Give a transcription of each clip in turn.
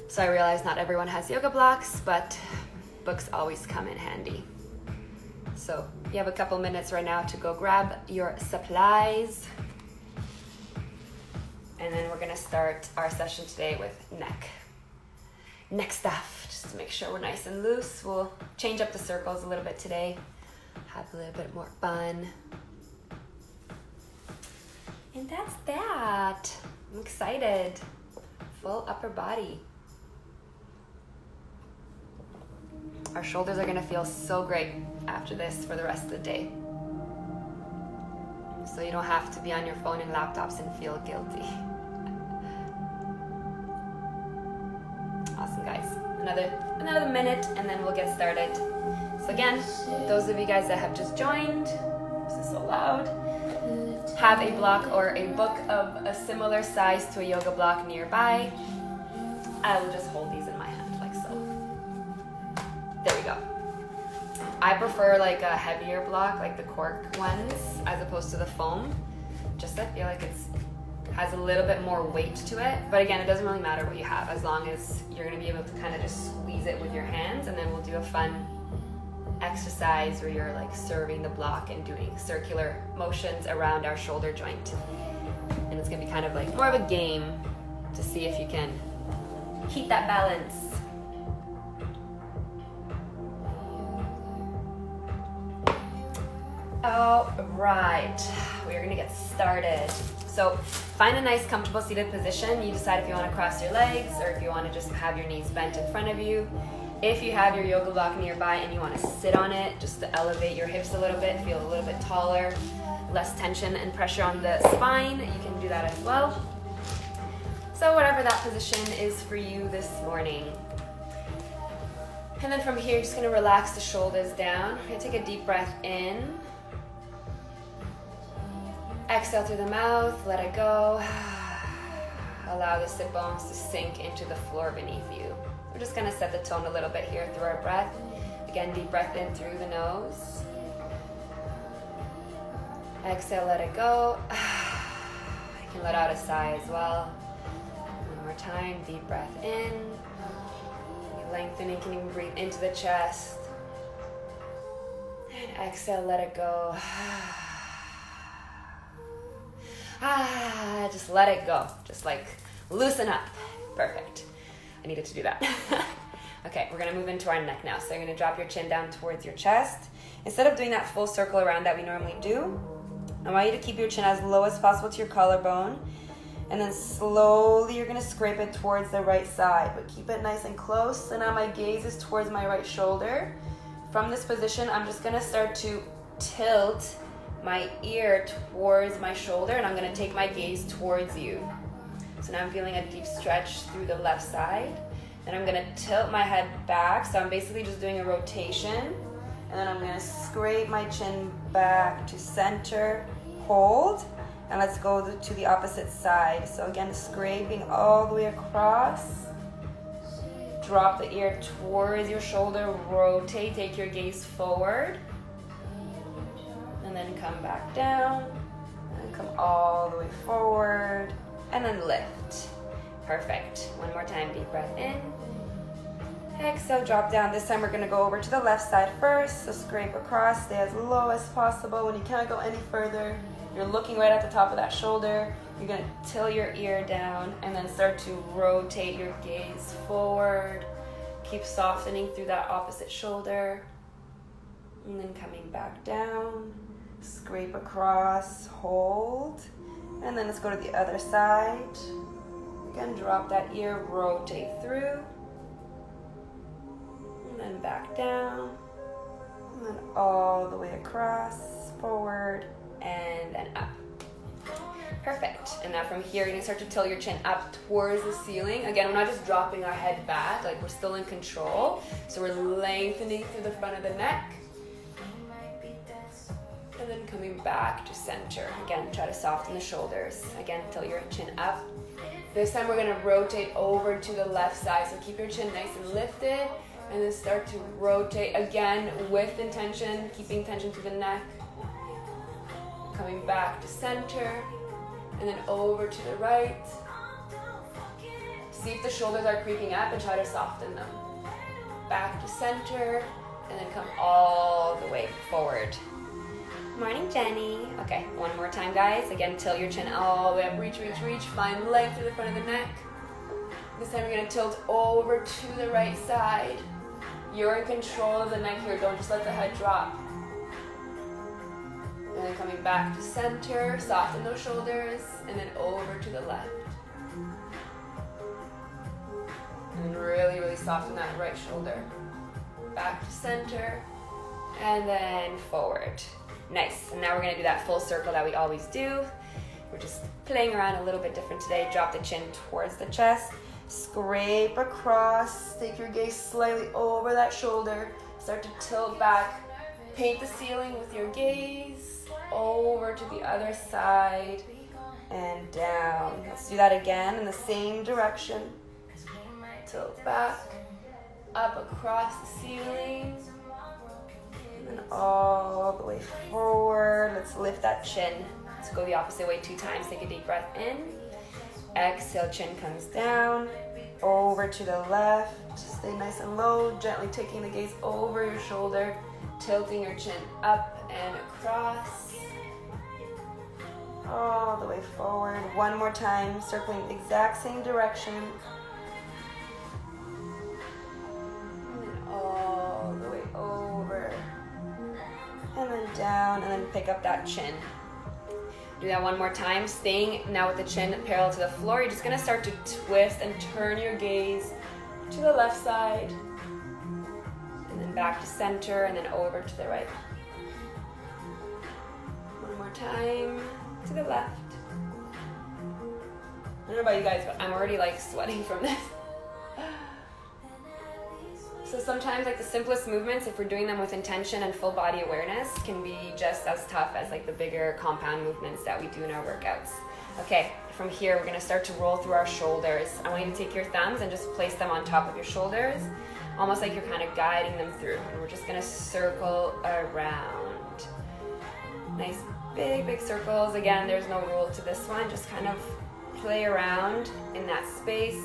So I realize not everyone has yoga blocks, but books always come in handy. So you have a couple minutes right now to go grab your supplies. And then we're gonna start our session today with neck stuff, just to make sure we're nice and loose. We'll change up the circles a little bit today, have a little bit more fun. And that's that. I'm excited. Full upper body. Our shoulders are gonna feel so great after this for the rest of the day. So you don't have to be on your phone and laptops and feel guilty. Awesome, guys. Another minute and then we'll get started. So again, those of you guys that have just joined, this is so loud, have a block or a book of a similar size to a yoga block nearby. I will just hold these in my hand like so. There we go. I prefer like a heavier block, like the cork ones, as opposed to the foam. Just I feel like it has a little bit more weight to it. But again, it doesn't really matter what you have, as long as you're gonna be able to kind of just squeeze it with your hands, and then we'll do a fun exercise where you're like serving the block and doing circular motions around our shoulder joint. And it's gonna be kind of like more of a game to see if you can keep that balance. All right, we're gonna get started. So find a nice comfortable seated position. You decide if you wanna cross your legs or if you wanna just have your knees bent in front of you. If you have your yoga block nearby and you wanna sit on it, just to elevate your hips a little bit, feel a little bit taller, less tension and pressure on the spine, you can do that as well. So whatever that position is for you this morning. And then from here, you're just gonna relax the shoulders down. You're gonna take a deep breath in. Exhale through the mouth, let it go. Allow the sit bones to sink into the floor beneath you. We're just gonna set the tone a little bit here through our breath. Again, deep breath in through the nose. Exhale, let it go. You can let out a sigh as well. One more time, deep breath in. Lengthening, can you breathe into the chest? And exhale, let it go. Just let it go. Just like loosen up. Perfect. I needed to do that. Okay, we're gonna move into our neck now. So you're gonna drop your chin down towards your chest. Instead of doing that full circle around that we normally do, I want you to keep your chin as low as possible to your collarbone. And then slowly you're gonna scrape it towards the right side, but keep it nice and close. So now my gaze is towards my right shoulder. From this position, I'm just gonna start to tilt my ear towards my shoulder, and I'm gonna take my gaze towards you. So now I'm feeling a deep stretch through the left side. Then I'm gonna tilt my head back, so I'm basically just doing a rotation. And then I'm gonna scrape my chin back to center, hold, and let's go to the opposite side. So again, scraping all the way across. Drop the ear towards your shoulder, rotate, take your gaze forward. And then come back down, and come all the way forward, and then lift. Perfect. One more time, deep breath in. Exhale, drop down. This time we're gonna go over to the left side first. So scrape across, stay as low as possible. When you can't go any further, you're looking right at the top of that shoulder. You're gonna tilt your ear down and then start to rotate your gaze forward. Keep softening through that opposite shoulder. And then coming back down. Scrape across, hold, and then let's go to the other side. Again, drop that ear, rotate through, and then back down, and then all the way across, forward, and then up. Perfect. And now from here, you're gonna start to tilt your chin up towards the ceiling. Again, we're not just dropping our head back, like we're still in control. So we're lengthening through the front of the neck. And then coming back to center. Again, try to soften the shoulders. Again, tilt your chin up. This time we're gonna rotate over to the left side. So keep your chin nice and lifted, and then start to rotate again with intention, keeping tension to the neck. Coming back to center, and then over to the right. see if the shoulders are creeping up and try to soften them. Back to center, and then come all the way forward. Morning, Jenny. Okay, one more time, guys. Again, tilt your chin all the way up. Reach, reach, reach. Find length through the front of the neck. This time you're gonna tilt over to the right side. You're in control of the neck here. Don't just let the head drop. And then coming back to center, soften those shoulders, and then over to the left. And really, really soften that right shoulder. Back to center, and then forward. Nice, and now we're gonna do that full circle that we always do. We're just playing around a little bit different today. Drop the chin towards the chest, scrape across, take your gaze slightly over that shoulder, start to tilt back, paint the ceiling with your gaze, over to the other side, and down. Let's do that again in the same direction. Tilt back, up across the ceiling, and then all the way forward. Let's lift that chin. Let's go the opposite way 2 times. Take a deep breath in. Exhale, chin comes down, over to the left. Stay nice and low, gently taking the gaze over your shoulder, tilting your chin up and across. All the way forward. One more time, circling the exact same direction. And then all the way over. And then down, and then pick up that chin. Do that one more time, staying now with the chin parallel to the floor. You're just gonna start to twist and turn your gaze to the left side. And then back to center, and then over to the right. One more time. To the left. I don't know about you guys, but I'm already like sweating from this. So sometimes like the simplest movements, if we're doing them with intention and full body awareness, can be just as tough as like the bigger compound movements that we do in our workouts. Okay, from here we're gonna start to roll through our shoulders. I want you to take your thumbs and just place them on top of your shoulders, almost like you're kind of guiding them through. And we're just gonna circle around. Nice big circles. Again, there's no rule to this one. Just kind of play around in that space.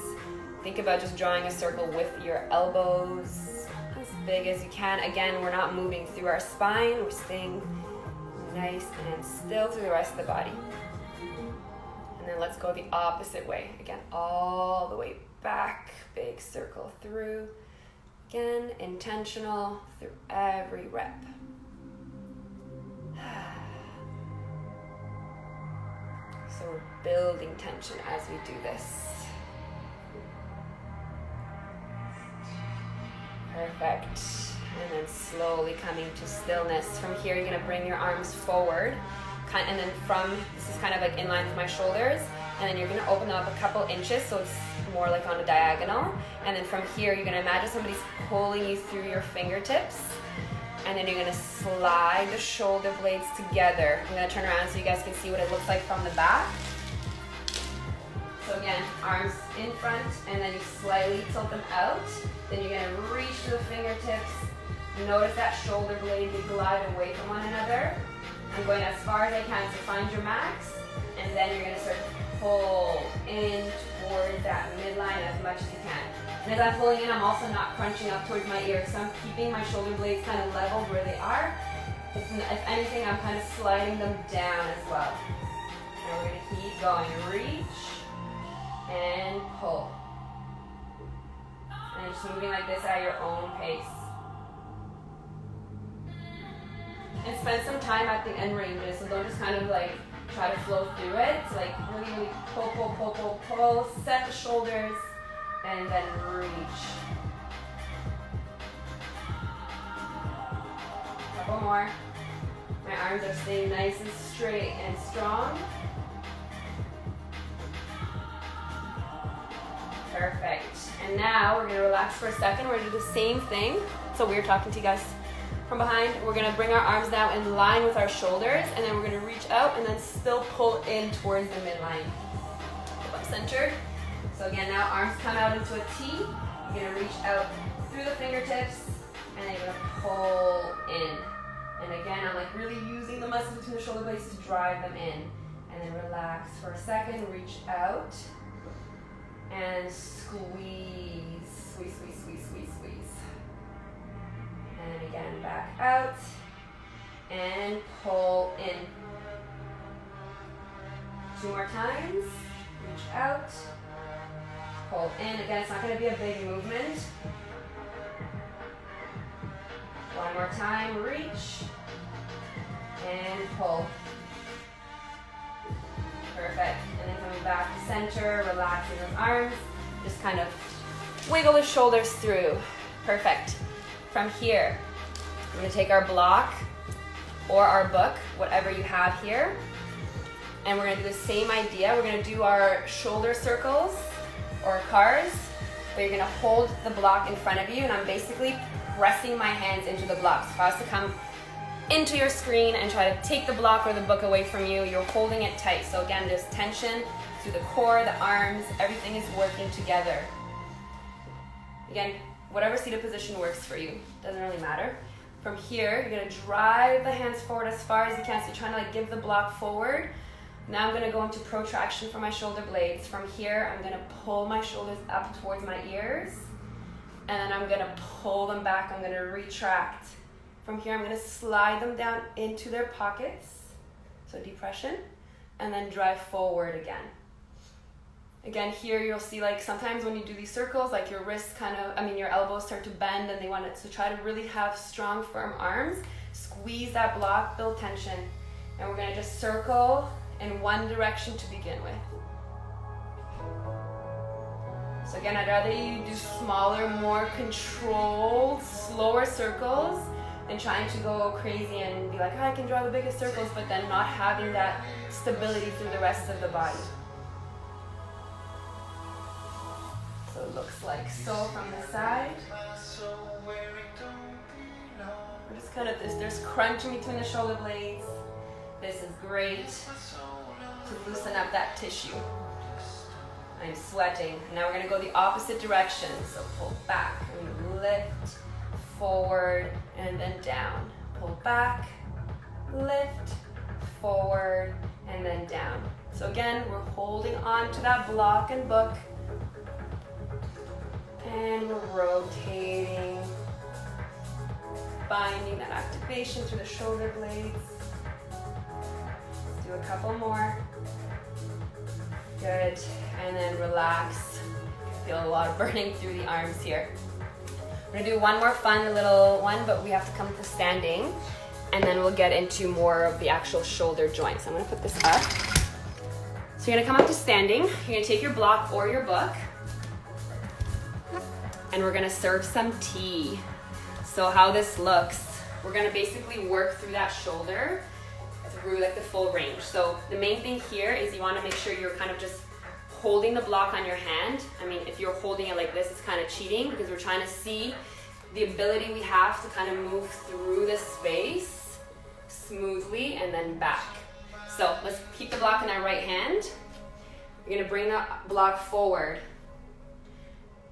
Think about just drawing a circle with your elbows as big as you can. Again, we're not moving through our spine. We're staying nice and still through the rest of the body. And then let's go the opposite way. Again, all the way back. Big circle through. Again, intentional through every rep. So we're building tension as we do this. Perfect. And then slowly coming to stillness. From here, you're gonna bring your arms forward. And then this is kind of like in line with my shoulders. And then you're gonna open them up a couple inches so it's more like on a diagonal. And then from here, you're gonna imagine somebody's pulling you through your fingertips. And then you're gonna slide the shoulder blades together. I'm gonna turn around so you guys can see what it looks like from the back. So again, arms in front, and then you slightly tilt them out. Then you're gonna reach to the fingertips. Notice that shoulder blade, you glide away from one another. I'm going as far as I can, so find your max. And then you're gonna start to pull in towards that midline as much as you can. And as I'm pulling in, I'm also not crunching up towards my ear, so I'm keeping my shoulder blades kind of leveled where they are. If anything, I'm kind of sliding them down as well. And we're gonna keep going. Reach and pull. And just moving like this at your own pace. And spend some time at the end ranges, so don't just kind of like try to flow through it. So like really pull, set the shoulders, and then reach. Couple more. My arms are staying nice and straight and strong. Perfect. And now we're gonna relax for a second. We're gonna do the same thing. So we're talking to you guys from behind. We're gonna bring our arms now in line with our shoulders, and then we're gonna reach out and then still pull in towards the midline. Keep up centered. So again, now arms come out into a T. You're gonna reach out through the fingertips, and then you're gonna pull in. And again, I'm like really using the muscles between the shoulder blades to drive them in. And then relax for a second, reach out. and squeeze, squeeze, squeeze, squeeze, squeeze, squeeze. And again, back out and pull in. 2 more times. Reach out, pull in. Again, it's not going to be a big movement. 1 more time, reach and pull. Perfect. And then coming back to center, relaxing those arms. Just kind of wiggle the shoulders through. Perfect. From here, we're going to take our block or our book, whatever you have here. And we're going to do the same idea. We're going to do our shoulder circles or cars, but you're going to hold the block in front of you, and I'm basically pressing my hands into the block. So if I was to come into your screen and try to take the block or the book away from you, you're holding it tight. So again, there's tension through the core, the arms, everything is working together. Again, whatever seated position works for you, doesn't really matter. From here, you're going to drive the hands forward as far as you can. So you're trying to like give the block forward. Now I'm going to go into protraction for my shoulder blades. From here, I'm going to pull my shoulders up towards my ears, and then I'm going to pull them back. I'm going to retract. From here, I'm going to slide them down into their pockets, so depression, and then drive forward again. Again, here you'll see like sometimes when you do these circles, like your wrists your elbows start to bend, and they want it to try to really have strong, firm arms. Squeeze that block, build tension, and we're going to just circle in one direction to begin with. So again, I'd rather you do smaller, more controlled, slower circles than trying to go crazy and be like, oh, I can draw the biggest circles, but then not having that stability through the rest of the body. So it looks like so from the side. We're just kind of there's crunching between the shoulder blades. This is great to loosen up that tissue. I'm sweating. Now we're going to go the opposite direction. So pull back and lift, forward, and then down. Pull back, lift, forward, and then down. So again, we're holding on to that block and book. And we're rotating, finding that activation through the shoulder blades. Do a couple more. Good. And then relax. Feel a lot of burning through the arms here. We're gonna do one more fun little one, but we have to come to standing, and then we'll get into more of the actual shoulder joints. I'm gonna put this up. So you're gonna come up to standing. You're gonna take your block or your book, and we're gonna serve some tea. So how this looks, we're gonna basically work through that shoulder through like the full range. So the main thing here is you want to make sure you're kind of just holding the block on your hand. I mean, if you're holding it like this, it's kind of cheating because we're trying to see the ability we have to kind of move through the space smoothly and then back. So let's keep the block in our right hand. You're gonna bring the block forward.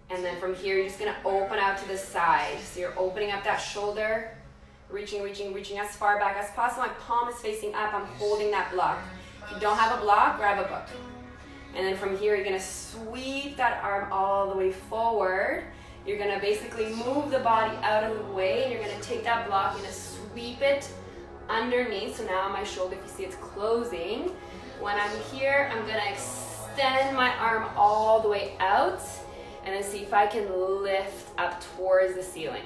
And then from here, you're just gonna open out to the side. So you're opening up that shoulder, reaching as far back as possible. My palm is facing up, I'm holding that block. If you don't have a block, grab a book. And then from here, you're gonna sweep that arm all the way forward. You're gonna basically move the body out of the way, and you're gonna take that block, you're gonna sweep it underneath. So now my shoulder, if you see it's closing. When I'm here, I'm gonna extend my arm all the way out, and then see if I can lift up towards the ceiling.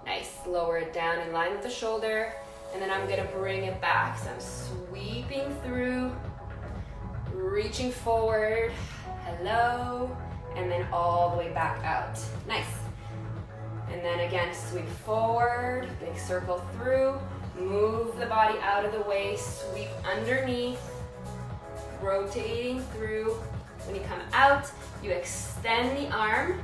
Nice, lower it down in line with the shoulder, and then I'm gonna bring it back. So I'm sweeping through, reaching forward, hello, and then all the way back out. Nice. And then again, sweep forward, big circle through, move the body out of the way, sweep underneath, rotating through. When you come out, you extend the arm,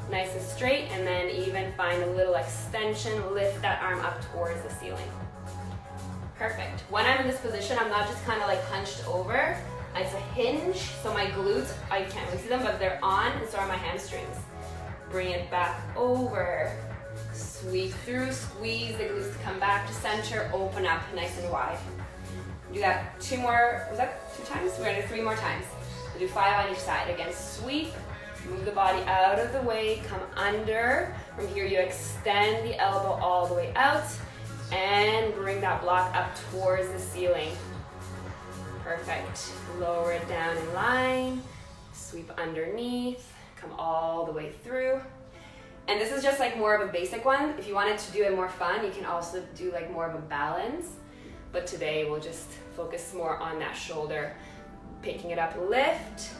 nice and straight, and then even find a little extension, lift that arm up towards the ceiling. Perfect. When I'm in this position, I'm not just kind of like hunched over. It's a hinge, so my glutes, I can't really see them, but they're on, and so are my hamstrings. Bring it back over, sweep through, squeeze the glutes to come back to center, open up nice and wide. Do that 2 more, was that 2 times? We're gonna do 3 more times. We'll do 5 on each side. Again, sweep, move the body out of the way, come under. From here, you extend the elbow all the way out and bring that block up towards the ceiling. Perfect. Lower it down in line, sweep underneath, come all the way through. And this is just like more of a basic one. If you wanted to do it more fun, you can also do like more of a balance. But today we'll just focus more on that shoulder. Picking it up, lift,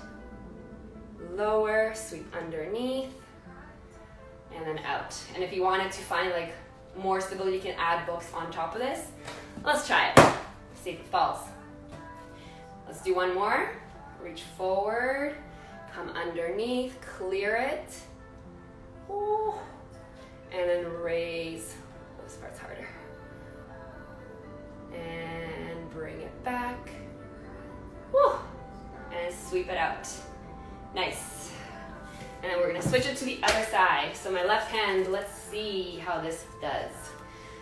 lower, sweep underneath, and then out. And if you wanted to find like more stability, you can add books on top of this. Let's try it. See if it falls. Let's do one more. Reach forward, come underneath, clear it. Ooh. And then raise. This part's harder. And bring it back. Woo. And sweep it out. Nice. And then we're gonna switch it to the other side. So my left hand, let's see how this does.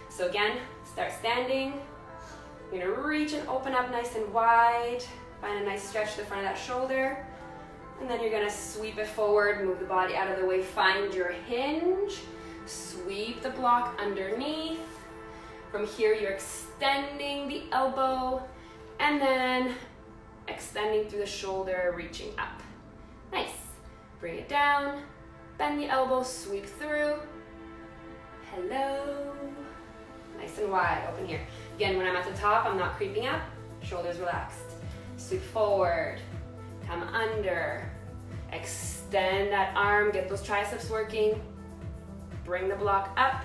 So again, start standing. You're gonna reach and open up nice and wide. Find a nice stretch to the front of that shoulder. And then you're gonna sweep it forward, move the body out of the way, find your hinge, sweep the block underneath. From here, you're extending the elbow, and then extending through the shoulder, reaching up. Nice. Bring it down, bend the elbow, sweep through. Hello. Nice and wide, open here. Again, when I'm at the top, I'm not creeping up, shoulders relaxed. Sweep forward, come under, extend that arm, get those triceps working. Bring the block up,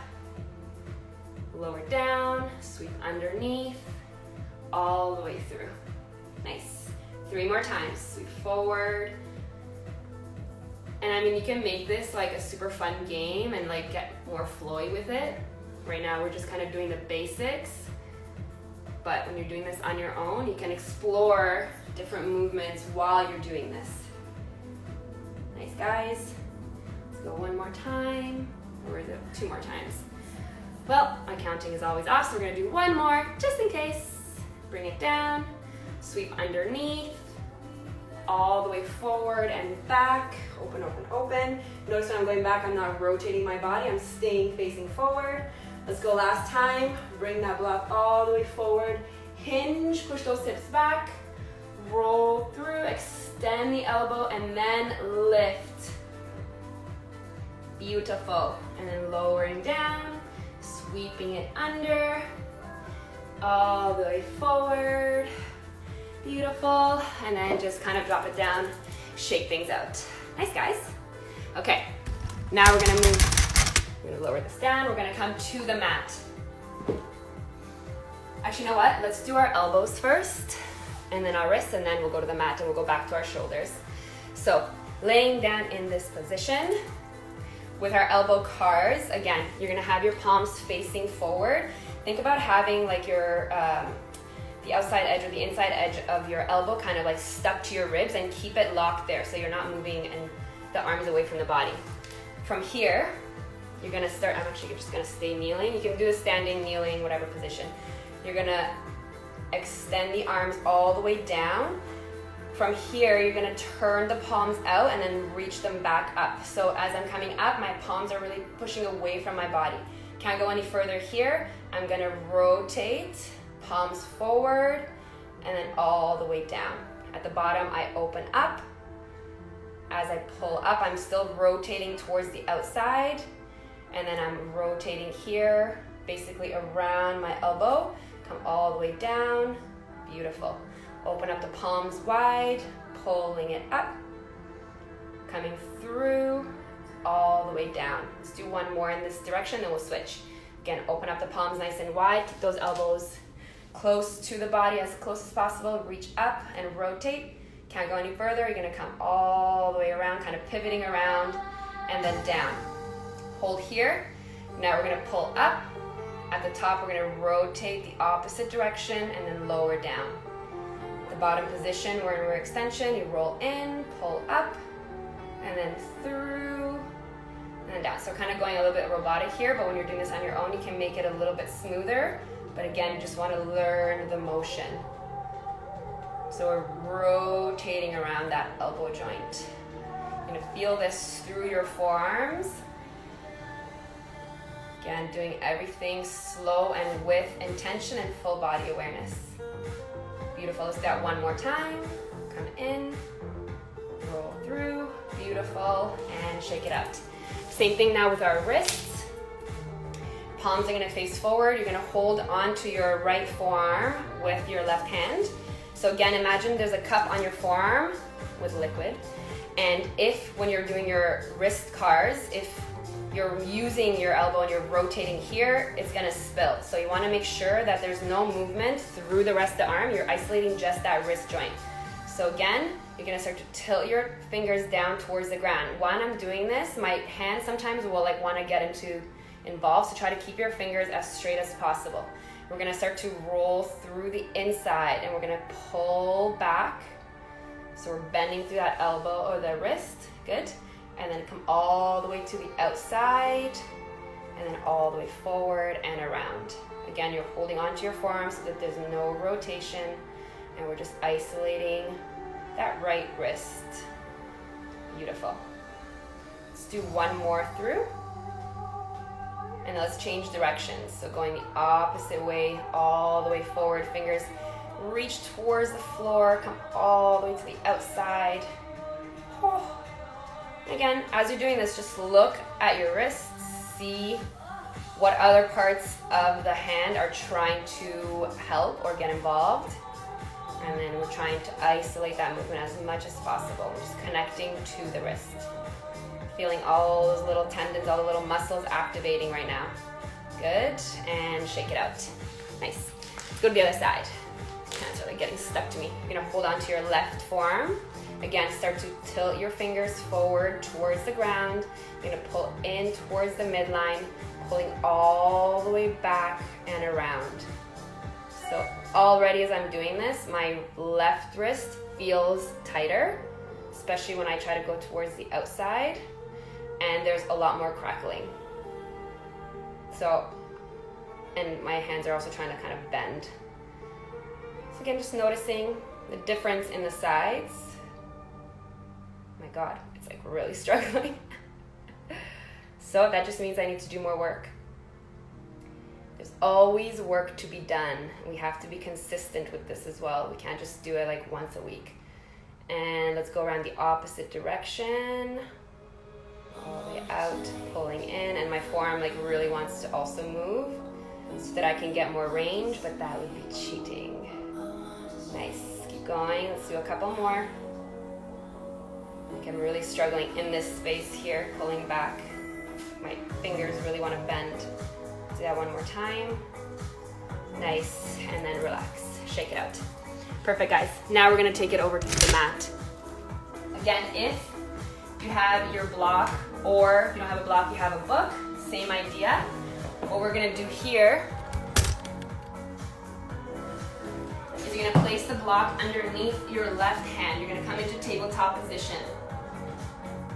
lower down, sweep underneath, all the way through. Nice. 3 more times, sweep forward. And I mean, you can make this like a super fun game and like get more flowy with it. Right now, we're just kind of doing the basics. But when you're doing this on your own, you can explore different movements while you're doing this. Nice, guys. Let's go one more time. Or is it 2 more times? Well, my counting is always off, so we're gonna do one more, just in case. Bring it down, sweep underneath, all the way forward and back. Open, open, open. Notice when I'm going back, I'm not rotating my body, I'm staying facing forward. Let's go last time. Bring that block all the way forward. Hinge, push those hips back. Roll through, extend the elbow, and then lift. Beautiful. And then lowering down, sweeping it under, all the way forward. Beautiful. And then just kind of drop it down, shake things out. Nice, guys. Okay, now we're gonna move. We're gonna lower this down. We're gonna come to the mat. Actually, you know what? Let's do our elbows first, and then our wrists, and then we'll go to the mat and we'll go back to our shoulders. So, laying down in this position with our elbow cards. Again, you're gonna have your palms facing forward. Think about having like your the outside edge or the inside edge of your elbow kind of like stuck to your ribs, and keep it locked there so you're not moving and the arms away from the body. From here, you're gonna start, I'm actually just gonna stay kneeling. You can do the standing, kneeling, whatever position. You're gonna extend the arms all the way down. From here, you're gonna turn the palms out and then reach them back up. So as I'm coming up, my palms are really pushing away from my body. Can't go any further here. I'm gonna rotate, palms forward, and then all the way down. At the bottom, I open up. As I pull up, I'm still rotating towards the outside. And then I'm rotating here, basically around my elbow. Come all the way down. Beautiful. Open up the palms wide, pulling it up. Coming through, all the way down. Let's do one more in this direction, then we'll switch. Again, open up the palms nice and wide. Keep those elbows close to the body, as close as possible. Reach up and rotate. Can't go any further. You're gonna come all the way around, kind of pivoting around, and then down. Hold here. Now we're gonna pull up. At the top, we're gonna rotate the opposite direction and then lower down. The bottom position, we're in rear extension. You roll in, pull up, and then through, and then down. So kind of going a little bit robotic here, but when you're doing this on your own, you can make it a little bit smoother. But again, you just wanna learn the motion. So we're rotating around that elbow joint. You're gonna feel this through your forearms. Again, doing everything slow and with intention and full body awareness. Beautiful, let's do that one more time. Come in, roll through, beautiful, and shake it out. Same thing now with our wrists. Palms are gonna face forward. You're gonna hold onto your right forearm with your left hand. So again, imagine there's a cup on your forearm with liquid. And if, when you're doing your wrist cars, if you're using your elbow and you're rotating here, it's gonna spill. So you wanna make sure that there's no movement through the rest of the arm. You're isolating just that wrist joint. So again, you're gonna start to tilt your fingers down towards the ground. While I'm doing this, my hand sometimes will like wanna get involved, so try to keep your fingers as straight as possible. We're gonna start to roll through the inside and we're gonna pull back. So we're bending through that elbow or the wrist, good. And then come all the way to the outside and then all the way forward and around. Again, you're holding onto your forearm so that there's no rotation and we're just isolating that right wrist. Beautiful. Let's do one more through. And let's change directions. So going the opposite way, all the way forward, fingers reach towards the floor, come all the way to the outside. Oh. Again, as you're doing this, just look at your wrists, see what other parts of the hand are trying to help or get involved. And then we're trying to isolate that movement as much as possible. We're just connecting to the wrist. Feeling all those little tendons, all the little muscles activating right now. Good, and shake it out. Nice. Let's go to the other side. Hands are like getting stuck to me. You're gonna hold on to your left forearm. Again, start to tilt your fingers forward towards the ground. You're gonna pull in towards the midline, pulling all the way back and around. So already as I'm doing this, my left wrist feels tighter, especially when I try to go towards the outside, and there's a lot more crackling. So, and my hands are also trying to kind of bend. So again, just noticing the difference in the sides. My God, it's like really struggling. So that just means I need to do more work. There's always work to be done. We have to be consistent with this as well. We can't just do it like once a week. And let's go around the opposite direction. All the way out, pulling in. And my forearm like really wants to also move so that I can get more range, but that would be cheating. Nice, keep going. Let's do a couple more. Like I'm really struggling in this space here, pulling back. My fingers really want to bend. Do that one more time. Nice, and then relax. Shake it out. Perfect, guys. Now we're gonna take it over to the mat. Again, if you have your block, or if you don't have a block, you have a book, same idea. What we're gonna do here is you're gonna place the block underneath your left hand. You're gonna come into tabletop position.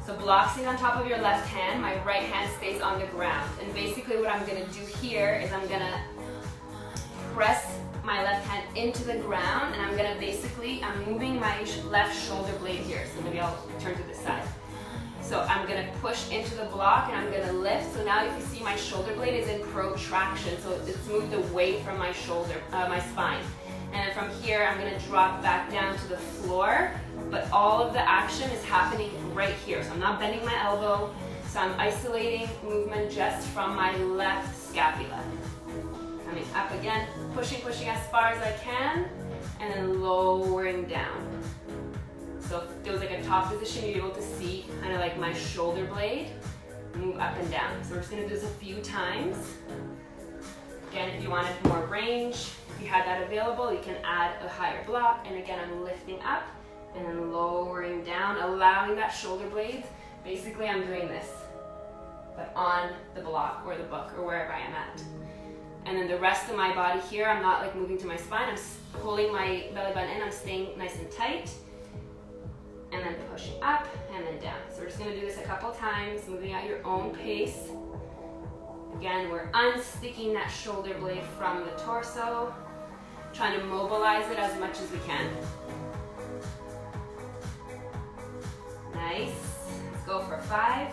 So block sitting on top of your left hand, my right hand stays on the ground. And basically what I'm gonna do here is I'm gonna press my left hand into the ground, and I'm moving my left shoulder blade here. So maybe I'll turn to this side. So I'm gonna push into the block and I'm gonna lift. So now if you see my shoulder blade is in protraction, so it's moved away from my shoulder, my spine. And then from here, I'm gonna drop back down to the floor, but all of the action is happening right here. So I'm not bending my elbow, so I'm isolating movement just from my left scapula. Coming up again, pushing as far as I can, and then lowering down. So if there was like a top position, you're able to see kind of like my shoulder blade move up and down. So we're just gonna do this a few times. Again, if you wanted more range, if you had that available, you can add a higher block. And again, I'm lifting up and then lowering down, allowing that shoulder blade. Basically, I'm doing this, but on the block or the book or wherever I am at. And then the rest of my body here, I'm not like moving to my spine. I'm pulling my belly button in. I'm staying nice and tight. And then pushing up and then down. So we're just gonna do this a couple times, moving at your own pace. Again, we're unsticking that shoulder blade from the torso, trying to mobilize it as much as we can. Nice. Let's go for 5,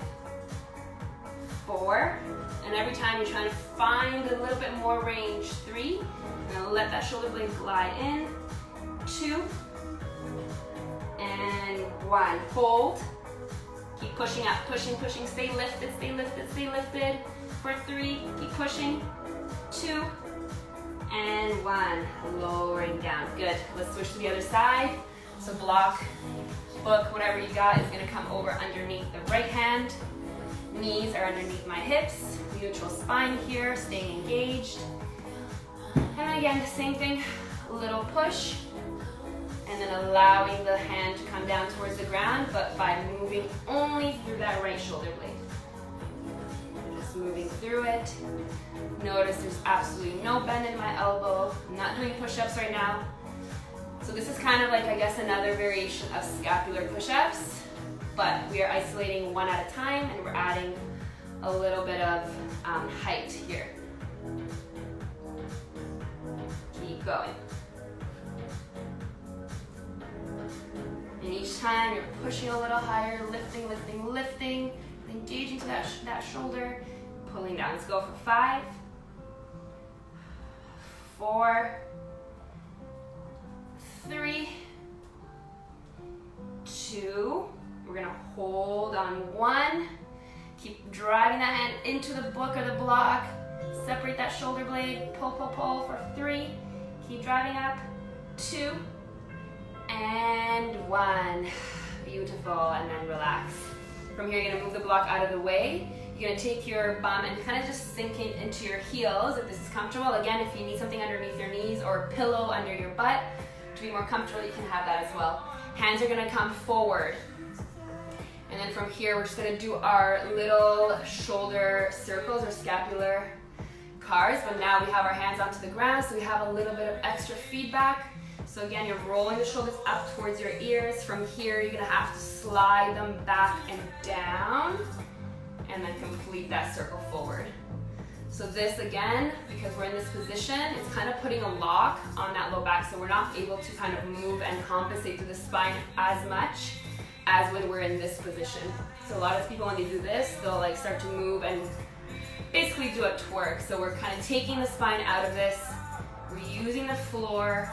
4, and every time you're trying to find a little bit more range. 3, and let that shoulder blade glide in. 2, and 1. Hold. Keep pushing up, pushing, pushing. Stay lifted, stay lifted, stay lifted. For 3, keep pushing. 2, and 1. Lowering down. Good. Let's switch to the other side. So block, book, whatever you got is gonna come over underneath the right hand. Knees are underneath my hips. Neutral spine here, staying engaged. And then again, the same thing. A little push. And then allowing the hand to come down towards the ground, but by moving only through that right shoulder blade. Just moving through it. Notice there's absolutely no bend in my elbow. I'm not doing push-ups right now. So this is kind of like, I guess, another variation of scapular push-ups, but we are isolating one at a time and we're adding a little bit of height here. Keep going. And each time you're pushing a little higher, lifting, lifting, lifting, engaging to that shoulder, pulling down. Let's go for 5, 4, 3, 2. We're gonna hold on 1. Keep driving that hand into the book or the block. Separate that shoulder blade, pull, pull, pull for 3. Keep driving up. 2, and 1. Beautiful, and then relax. From here, you're gonna move the block out of the way. You're gonna take your bum and kind of just sink it into your heels if this is comfortable. Again, if you need something underneath your knees or a pillow under your butt to be more comfortable, you can have that as well. Hands are gonna come forward. And then from here, we're just gonna do our little shoulder circles or scapular cars, but now we have our hands onto the ground, so we have a little bit of extra feedback. So again, you're rolling the shoulders up towards your ears. From here, you're gonna have to slide them back and down, and then complete that circle forward. So this, again, because we're in this position, it's kind of putting a lock on that low back, so we're not able to kind of move and compensate through the spine as much as when we're in this position. So a lot of people, when they do this, they'll like start to move and basically do a twerk. So we're kind of taking the spine out of this. We're using the floor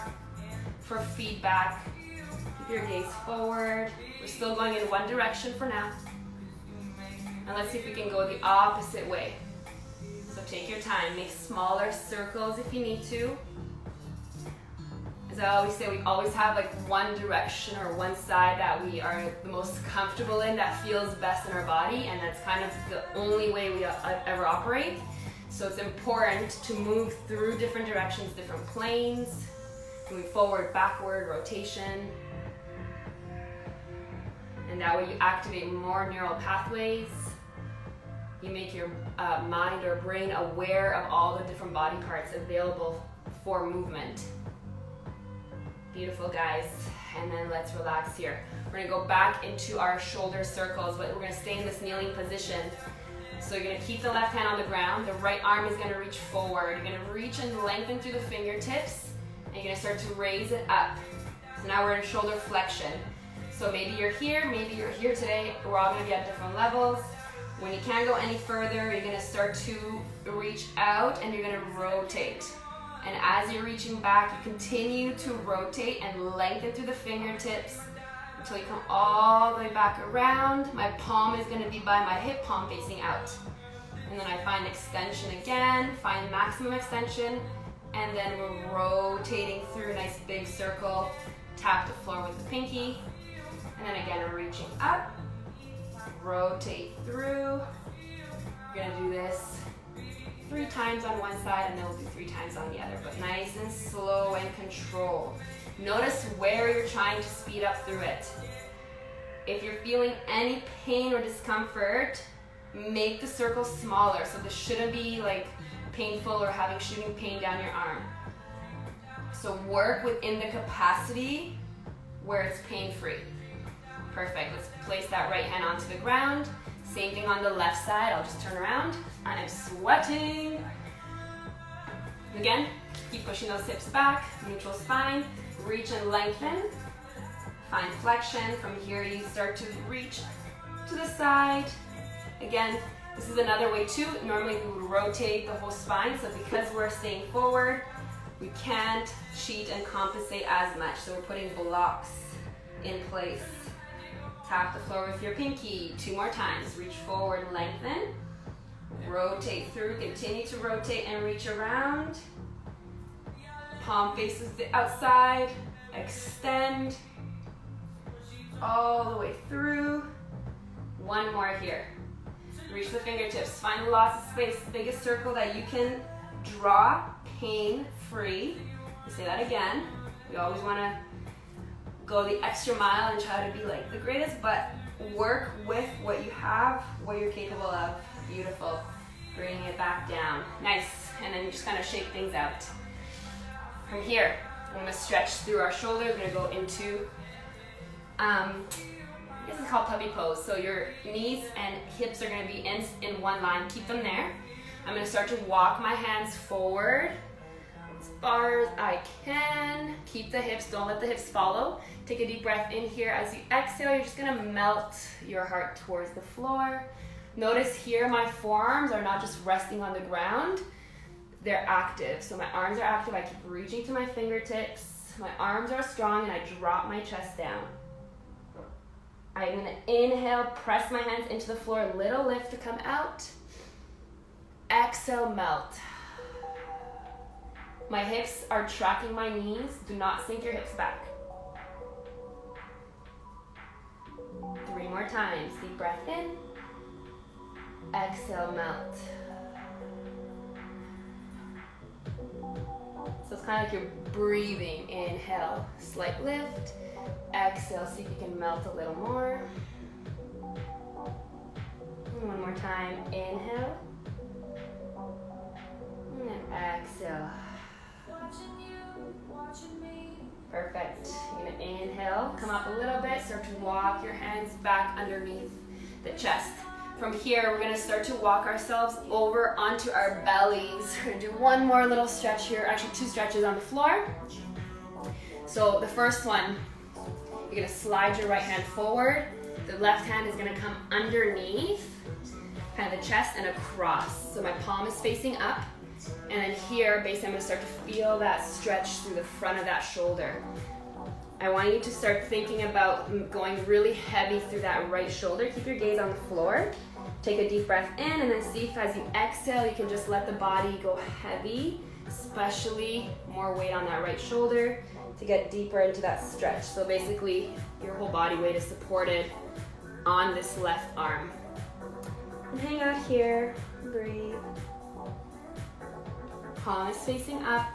for feedback. Keep your gaze forward. We're still going in one direction for now. And let's see if we can go the opposite way. So take your time, make smaller circles if you need to. As I always say, we always have like one direction or one side that we are the most comfortable in, that feels best in our body, and that's kind of the only way we ever operate. So it's important to move through different directions, different planes, moving forward, backward, rotation. And that way you activate more neural pathways. You make your mind or brain aware of all the different body parts available for movement. Beautiful, guys. And then let's relax here. We're gonna go back into our shoulder circles, but we're gonna stay in this kneeling position. So you're gonna keep the left hand on the ground. The right arm is gonna reach forward. You're gonna reach and lengthen through the fingertips, and you're gonna start to raise it up. So now we're in shoulder flexion. So maybe you're here today. We're all gonna be at different levels. When you can't go any further, you're gonna start to reach out and you're gonna rotate. And as you're reaching back, you continue to rotate and lengthen through the fingertips until you come all the way back around. My palm is gonna be by my hip, palm facing out. And then I find extension again, find maximum extension, and then we're rotating through a nice big circle. Tap the floor with the pinky. And then again, we're reaching up, rotate through. We're gonna do this 3 times on one side, and then we'll do 3 times on the other, but nice and slow and controlled. Notice where you're trying to speed up through it. If you're feeling any pain or discomfort, make the circle smaller. So this shouldn't be like painful or having shooting pain down your arm. So work within the capacity where it's pain-free. Perfect. Let's place that right hand onto the ground. Same thing on the left side. I'll just turn around. I'm sweating. Again, keep pushing those hips back. Neutral spine. Reach and lengthen. Find flexion. From here, you start to reach to the side. Again, this is another way too. Normally we would rotate the whole spine, so because we're staying forward, we can't cheat and compensate as much. So we're putting blocks in place. Tap the floor with your pinky. 2 more times. Reach forward, lengthen. Rotate through, continue to rotate and reach around. Palm faces the outside. Extend all the way through. 1 more here. Reach the fingertips. Find lots of space. The biggest circle that you can draw, pain-free. Say that again. We always want to go the extra mile and try to be like the greatest, but work with what you have, what you're capable of. Beautiful. Bringing it back down. Nice. And then you just kind of shake things out. From here, I'm going to stretch through our shoulders. We're going to go into, I guess it's called puppy pose. So your knees and hips are going to be in one line. Keep them there. I'm going to start to walk my hands forward as far as I can. Keep the hips, don't let the hips follow. Take a deep breath in here. As you exhale, you're just going to melt your heart towards the floor. Notice here my forearms are not just resting on the ground, they're active. So my arms are active, I keep reaching to my fingertips. My arms are strong and I drop my chest down. I'm gonna inhale, press my hands into the floor, a little lift to come out. Exhale, melt. My hips are tracking my knees. Do not sink your hips back. 3 more times, deep breath in. Exhale, melt. So it's kind of like you're breathing. Inhale, slight lift. Exhale, see if you can melt a little more. And 1 more time, inhale. And then exhale. Perfect. You're gonna inhale, come up a little bit, start to walk your hands back underneath the chest. From here, we're gonna start to walk ourselves over onto our bellies. We're gonna do 1 more little stretch here, actually 2 stretches on the floor. So the first one, you're gonna slide your right hand forward. The left hand is gonna come underneath, kind of the chest and across. So my palm is facing up. And then here, basically, I'm gonna start to feel that stretch through the front of that shoulder. I want you to start thinking about going really heavy through that right shoulder. Keep your gaze on the floor. Take a deep breath in and then see if as you exhale, you can just let the body go heavy, especially more weight on that right shoulder to get deeper into that stretch. So basically, your whole body weight is supported on this left arm. And hang out here, breathe. Palm is facing up.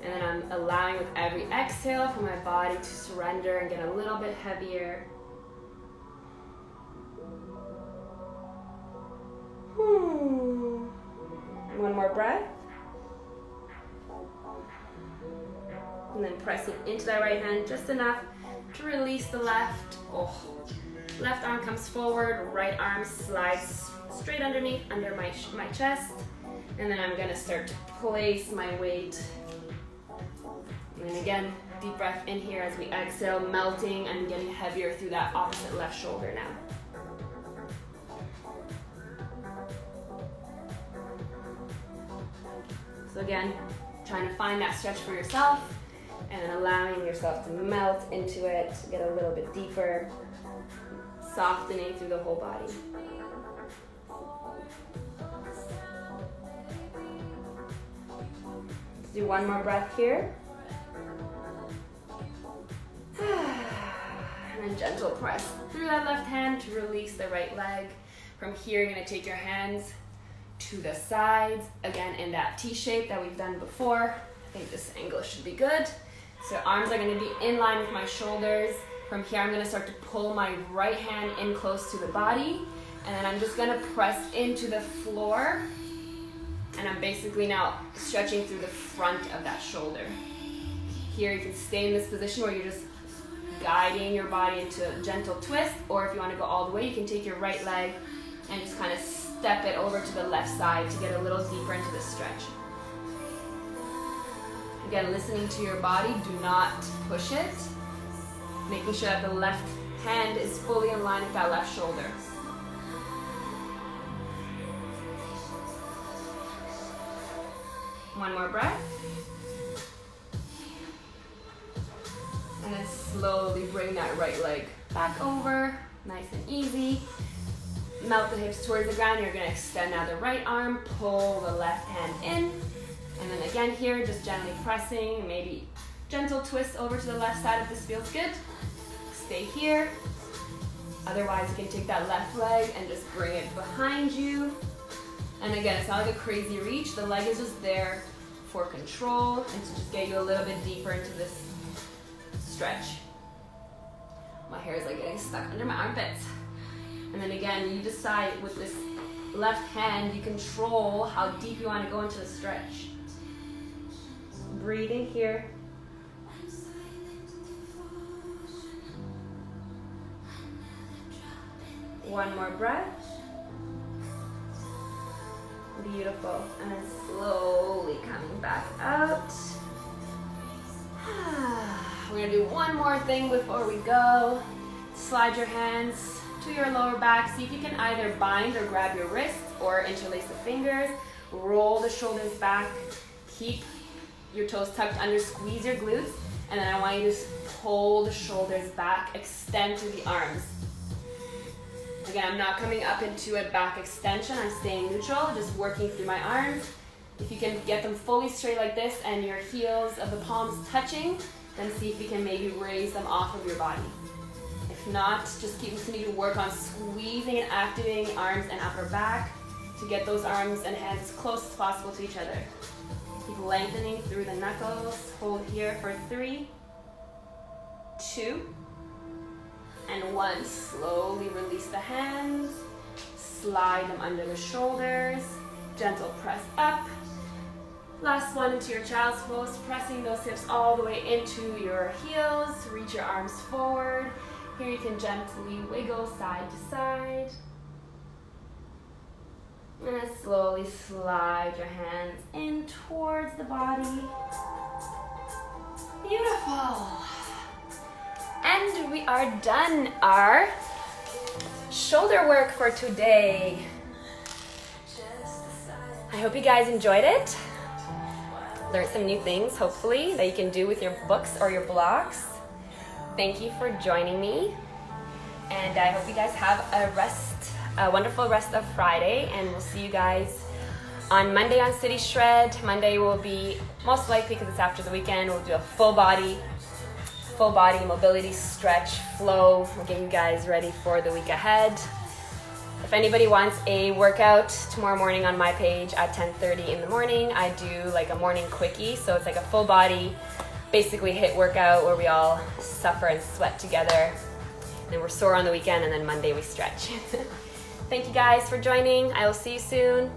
And then I'm allowing with every exhale for my body to surrender and get a little bit heavier. And 1 more breath. And then pressing into that right hand just enough to release the left. Oh. Left arm comes forward, right arm slides straight underneath, under my chest. And then I'm gonna start to place my weight. And again, deep breath in here as we exhale, melting and getting heavier through that opposite left shoulder now. So again, trying to find that stretch for yourself and then allowing yourself to melt into it, get a little bit deeper, softening through the whole body. Let's do 1 more breath here. And then gentle press through that left hand to release the right leg. From here, you're gonna take your hands to the sides, again in that T shape that we've done before. I think this angle should be good. So arms are gonna be in line with my shoulders. From here, I'm gonna start to pull my right hand in close to the body, and then I'm just gonna press into the floor, and I'm basically now stretching through the front of that shoulder. Here, you can stay in this position where you're just guiding your body into a gentle twist, or if you wanna go all the way, you can take your right leg and just kind of step it over to the left side to get a little deeper into the stretch. Again, listening to your body, do not push it. Making sure that the left hand is fully in line with that left shoulder. One more breath. And then slowly bring that right leg back over, nice and easy. Melt the hips towards the ground. You're gonna extend now the right arm, pull the left hand in. And then again here, just gently pressing, maybe gentle twist over to the left side if this feels good. Stay here. Otherwise, you can take that left leg and just bring it behind you. And again, it's not like a crazy reach. The leg is just there for control and to just get you a little bit deeper into this stretch. My hair is like getting stuck under my armpits. And then again, you decide with this left hand, you control how deep you want to go into the stretch. Breathing here. One more breath. Beautiful. And then slowly coming back out. We're gonna do one more thing before we go. Slide your hands to your lower back. See if you can either bind or grab your wrists or interlace the fingers. Roll the shoulders back. Keep your toes tucked under, squeeze your glutes. And then I want you to pull the shoulders back, extend through the arms. Again, I'm not coming up into a back extension. I'm staying neutral, just working through my arms. If you can get them fully straight like this and your heels of the palms touching, then see if you can maybe raise them off of your body. If not, just continue to work on squeezing and activating arms and upper back to get those arms and hands as close as possible to each other. Keep lengthening through the knuckles. Hold here for 3, 2, and 1. Slowly release the hands. Slide them under the shoulders. Gentle press up. Last one into your child's pose, pressing those hips all the way into your heels. Reach your arms forward. Here you can gently wiggle side to side. And then slowly slide your hands in towards the body. Beautiful. And we are done our shoulder work for today. I hope you guys enjoyed it. Learned some new things, hopefully, that you can do with your books or your blocks. Thank you for joining me. And I hope you guys have a wonderful rest of Friday. And we'll see you guys on Monday on City Shred. Monday will be, most likely because it's after the weekend, we'll do a full body mobility stretch flow. We'll get you guys ready for the week ahead. If anybody wants a workout tomorrow morning on my page at 10:30 in the morning, I do like a morning quickie. So it's like a full body, basically HIIT workout where we all suffer and sweat together. And then we're sore on the weekend and then Monday we stretch. Thank you guys for joining. I will see you soon.